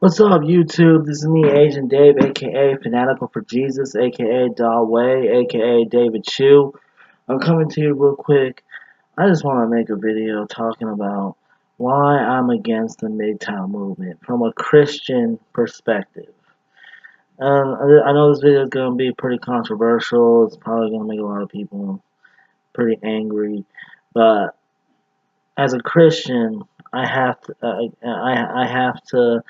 What's up, YouTube? This is me, Asian Dave, aka Fanatical for Jesus, aka Dawei, aka David Chu. I'm coming to you real quick. I just want to make a video talking about why I'm against the MGTOW movement from a Christian perspective. I know this video is going to be pretty controversial. It's probably going to make a lot of people pretty angry, but as a Christian, I have to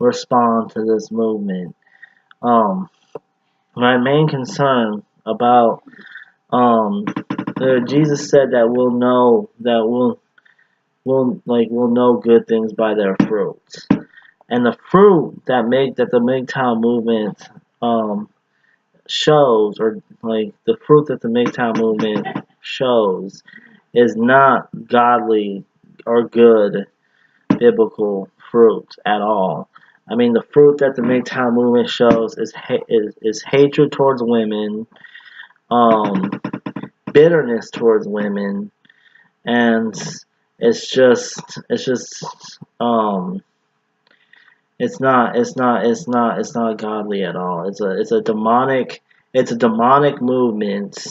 respond to this movement. Um, my main concern about Jesus said that we'll know good things by their fruits, and the fruit that the MGTOW movement shows, or like the fruit that the MGTOW movement shows, is not godly or good biblical fruit at all. I mean, the fruit that the MGTOW movement shows is hatred towards women, bitterness towards women, and it's not godly at all. It's a demonic movement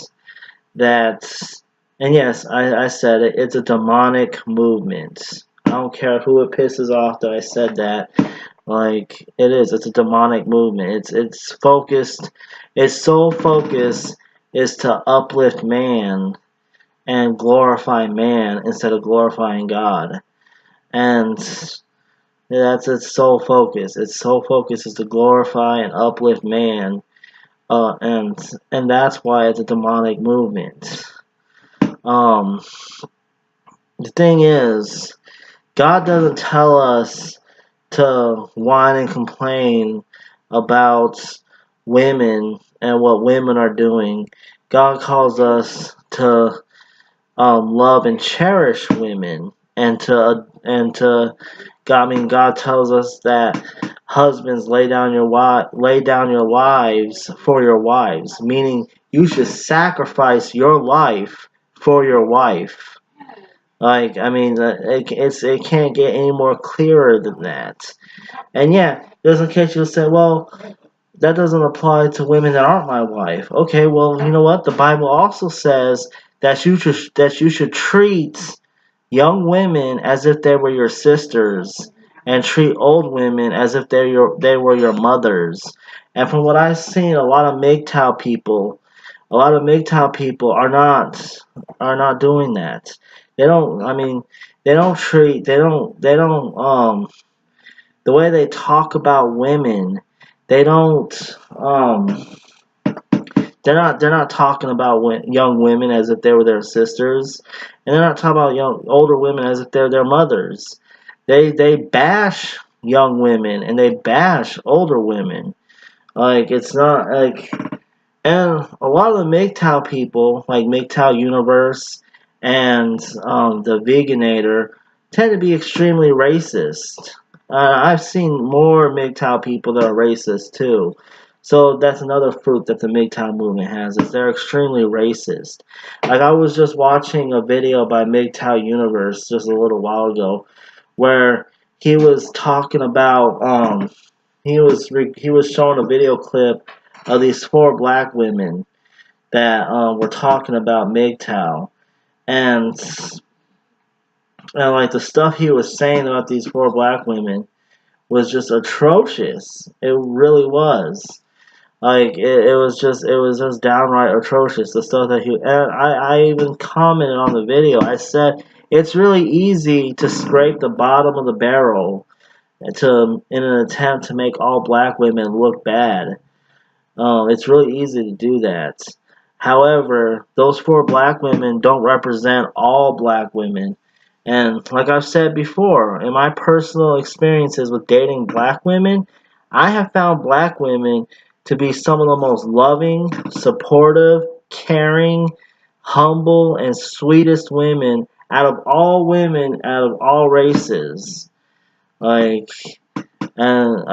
that's, and yes, I said it. It's a demonic movement. I don't care who it pisses off that I said that. Like, it is. It's a demonic movement. It's focused. Its sole focus is to uplift man and glorify man instead of glorifying God. And that's its sole focus. Its sole focus is to glorify and uplift man. And that's why it's a demonic movement. The thing is, God doesn't tell us to whine and complain about women and what women are doing. God calls us to love and cherish women, and God tells us that husbands lay down your lives for your wives, meaning you should sacrifice your life for your wife. Like, I mean, it can't get any more clearer than that. And yeah, just in case you'll say, well, that doesn't apply to women that aren't my wife. Okay, well, you know what? The Bible also says that you should treat young women as if they were your sisters, and treat old women as if they were your mothers. And from what I've seen, a lot of MGTOW people are not doing that. They don't. I mean, they don't treat. They don't. The way they talk about women, they don't. They're not talking about young women as if they were their sisters, and they're not talking about older women as if they're their mothers. They bash young women and they bash older women. Like, it's not like. And a lot of the MGTOW people, like MGTOW Universe and the Veganator, tend to be extremely racist. I've seen more MGTOW people that are racist too. So that's another fruit that the MGTOW movement has, is they're extremely racist. Like, I was just watching a video by MGTOW Universe just a little while ago, where he was talking about he was showing a video clip of these 4 black women that were talking about MGTOW, and like the stuff he was saying about these 4 black women was just atrocious. It really was. Like, it was just downright atrocious. The stuff that and I even commented on the video. I said it's really easy to scrape the bottom of the barrel in an attempt to make all black women look bad. It's really easy to do that. However, those 4 black women don't represent all black women. And like I've said before, in my personal experiences with dating black women, I have found black women to be some of the most loving, supportive, caring, humble, and sweetest women out of all women, out of all races. Like, and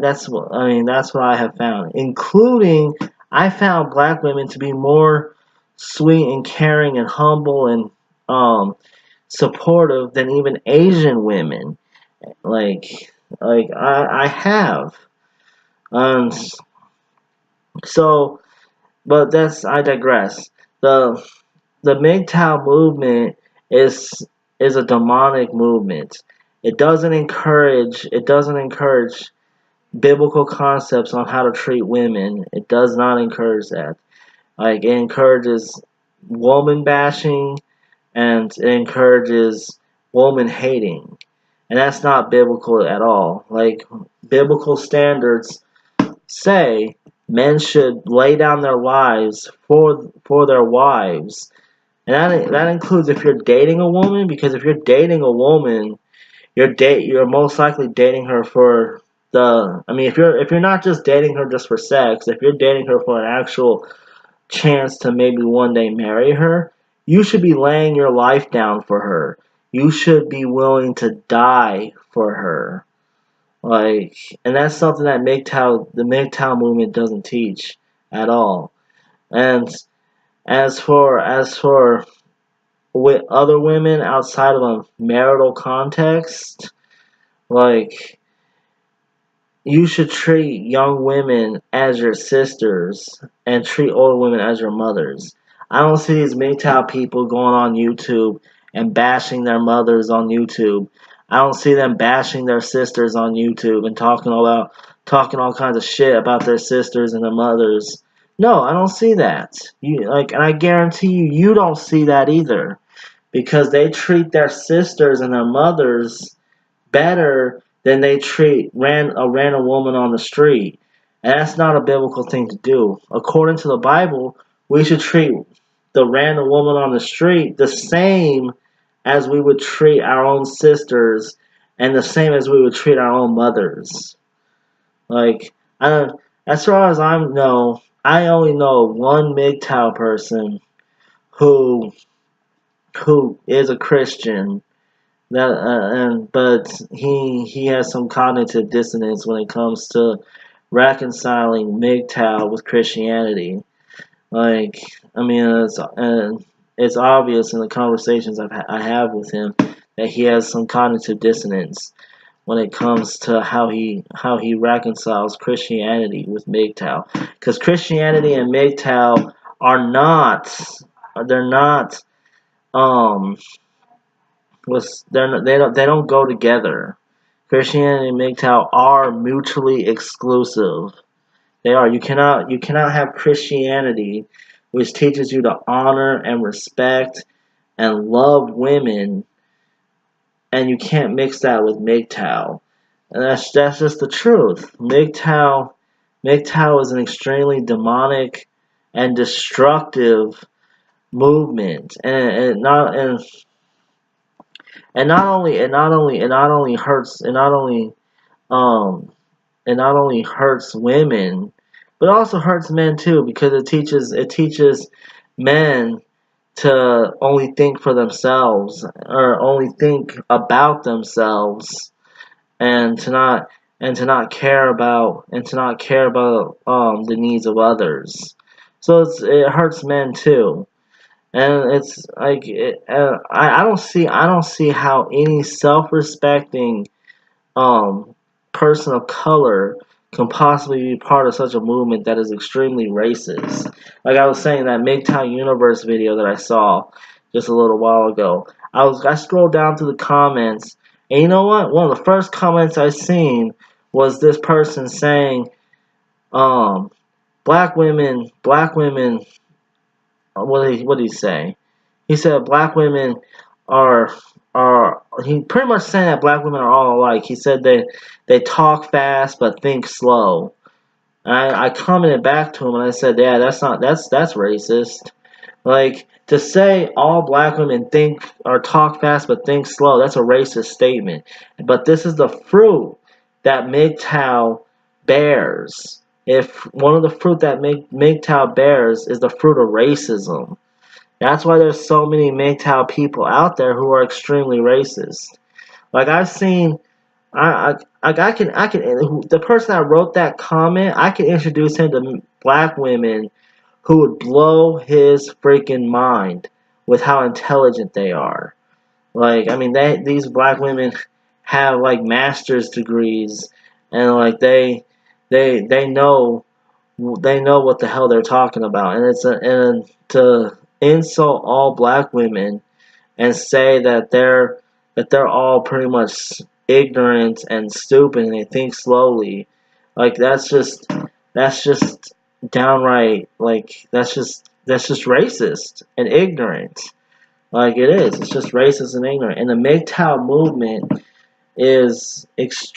that's what I have found. Including, I found black women to be more sweet and caring and humble and supportive than even Asian women. Like, Like I have. Um. So, but I digress. The MGTOW movement is is a demonic movement. It doesn't encourage biblical concepts on how to treat women. It does not encourage that. Like it encourages woman bashing and it encourages woman hating. And that's not biblical at all. Like biblical standards say men should lay down their lives for their wives. And that includes if you're dating a woman, because if you're dating a woman, you're most likely dating her for I mean if you're not just dating her just for sex, if you're dating her for an actual chance to maybe one day marry her, you should be laying your life down for her. You should be willing to die for her. Like, and that's something that the MGTOW movement doesn't teach at all. And as for with other women outside of a marital context, like you should treat young women as your sisters and treat older women as your mothers. I don't see these MGTOW people going on YouTube and bashing their mothers on YouTube. I don't see them bashing their sisters on YouTube and talking all kinds of shit about their sisters and their mothers. No, I don't see that. And I guarantee you don't see that either, because they treat their sisters and their mothers better than they treat a random woman on the street. And that's not a biblical thing to do. According to the Bible, we should treat the random woman on the street the same as we would treat our own sisters and the same as we would treat our own mothers. Like, as far as I know, I only know one MGTOW person who is a Christian but he has some cognitive dissonance when it comes to reconciling MGTOW with Christianity. Like, I mean, it's obvious in the conversations I have with him that he has some cognitive dissonance when it comes to how he reconciles Christianity with MGTOW, because Christianity and MGTOW they're not um they don't go together. Christianity and MGTOW are mutually exclusive. They are. You cannot have Christianity, which teaches you to honor and respect and love women, and you can't mix that with MGTOW. And that's just the truth. MGTOW is an extremely demonic and destructive movement, and um it not only hurts women, but it also hurts men too, because it teaches men to only think for themselves, or only think about themselves, and to not care about the needs of others. So it hurts men too. And it's like I don't see how any self-respecting person of color can possibly be part of such a movement that is extremely racist. Like I was saying, that MGTOW Universe video that I saw just a little while ago, I scrolled down through the comments, and you know what? One of the first comments I seen was this person saying, um, black women. What did he say? He said black women are he pretty much saying that black women are all alike. He said they talk fast but think slow. And I commented back to him and I said, yeah, that's racist. Like, to say all black women think or talk fast but think slow, that's a racist statement. But this is the fruit that MGTOW bears. If one of the fruit that MGTOW bears is the fruit of racism. That's why there's so many MGTOW people out there who are extremely racist. Like I've seen, the person that wrote that comment, I can introduce him to black women who would blow his freaking mind with how intelligent they are. Like, I mean, these black women have like master's degrees, and like they know what the hell they're talking about, and and to insult all black women and say that they're all pretty much ignorant and stupid and they think slowly, like that's just downright, like that's just racist and ignorant. Like it is. It's just racist and ignorant. And the MGTOW movement is it's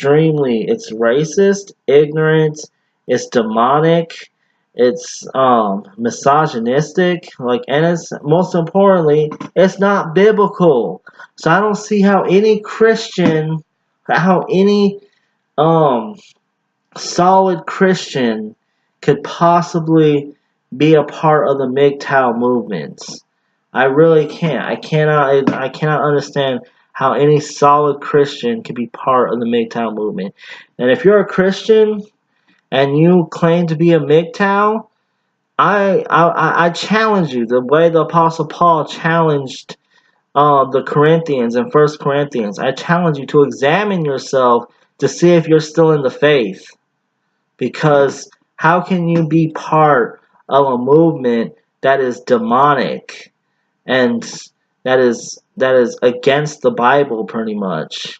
racist, ignorant, it's demonic, it's misogynistic, like, and it's most importantly, it's not biblical. So I don't see how any um solid Christian could possibly be a part of the MGTOW movement. I really can't. I cannot understand how any solid Christian could be part of the MGTOW movement. And if you're a Christian and you claim to be a MGTOW, I challenge you the way the Apostle Paul challenged the Corinthians in 1 Corinthians. I challenge you to examine yourself to see if you're still in the faith. Because how can you be part of a movement that is demonic and that is against the Bible pretty much?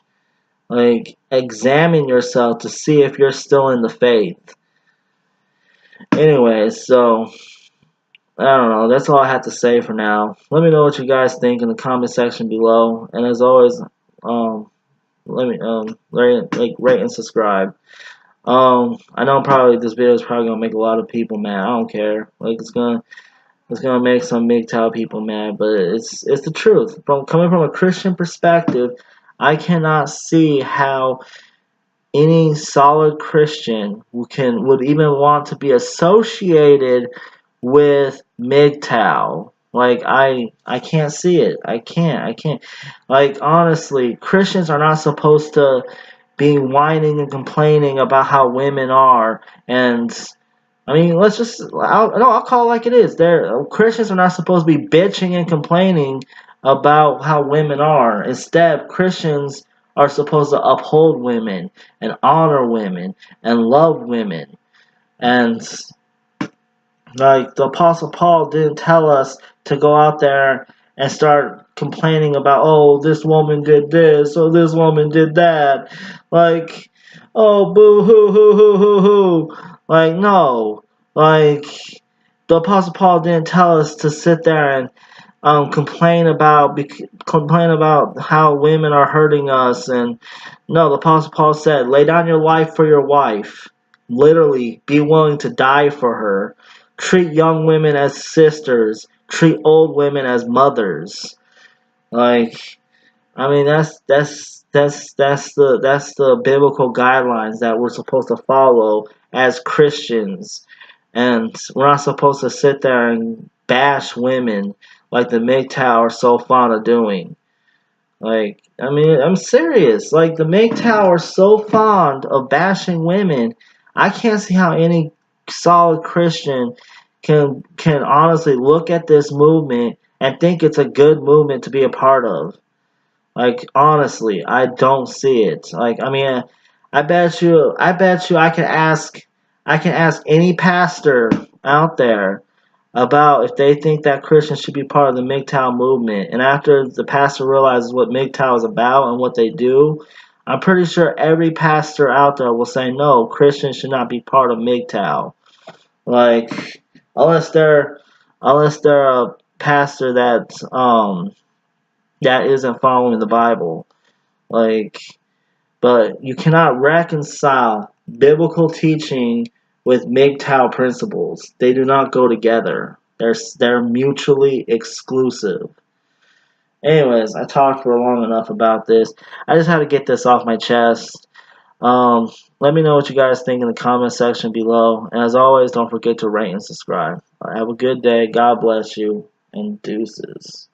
Like, examine yourself to see if you're still in the faith. Anyways, so I don't know. That's all I have to say for now. Let me know what you guys think in the comment section below. And as always, let me rate and subscribe. I know probably this video is probably gonna make a lot of people mad. I don't care. Like it's gonna make some MGTOW people mad, but it's the truth. Coming from a Christian perspective, I cannot see how any solid Christian would even want to be associated with MGTOW. Like I can't see it. I can't. Like honestly, Christians are not supposed to be whining and complaining about how women are. And I mean, I'll call it like it is. Christians are not supposed to be bitching and complaining about how women are. Instead, Christians are supposed to uphold women and honor women and love women. And like the Apostle Paul didn't tell us to go out there and start complaining about, oh, this woman did this, or this woman did that. Like, oh, boo hoo hoo hoo hoo hoo. Like, no. Like, the Apostle Paul didn't tell us to sit there and complain about how women are hurting us. And no, the Apostle Paul said, lay down your life for your wife. Literally, be willing to die for her. Treat young women as sisters. Treat old women as mothers. Like, I mean, that's the biblical guidelines that we're supposed to follow as Christians, and we're not supposed to sit there and bash women like the MGTOW are so fond of doing. Like, I mean, I'm serious. Like, the MGTOW are so fond of bashing women. I can't see how any solid Christian can honestly look at this movement and think it's a good movement to be a part of. Like, honestly, I don't see it. Like, I mean, I bet you I can ask any pastor out there about if they think that Christians should be part of the MGTOW movement. And after the pastor realizes what MGTOW is about and what they do, I'm pretty sure every pastor out there will say, no, Christians should not be part of MGTOW. Like, unless they're a pastor that isn't following the Bible. Like, but you cannot reconcile biblical teaching with MGTOW principles. They do not go together. They're mutually exclusive. Anyways, I talked for long enough about this. I just had to get this off my chest. Let me know what you guys think in the comment section below. And as always, don't forget to rate and subscribe. All right, have a good day. God bless you. And deuces.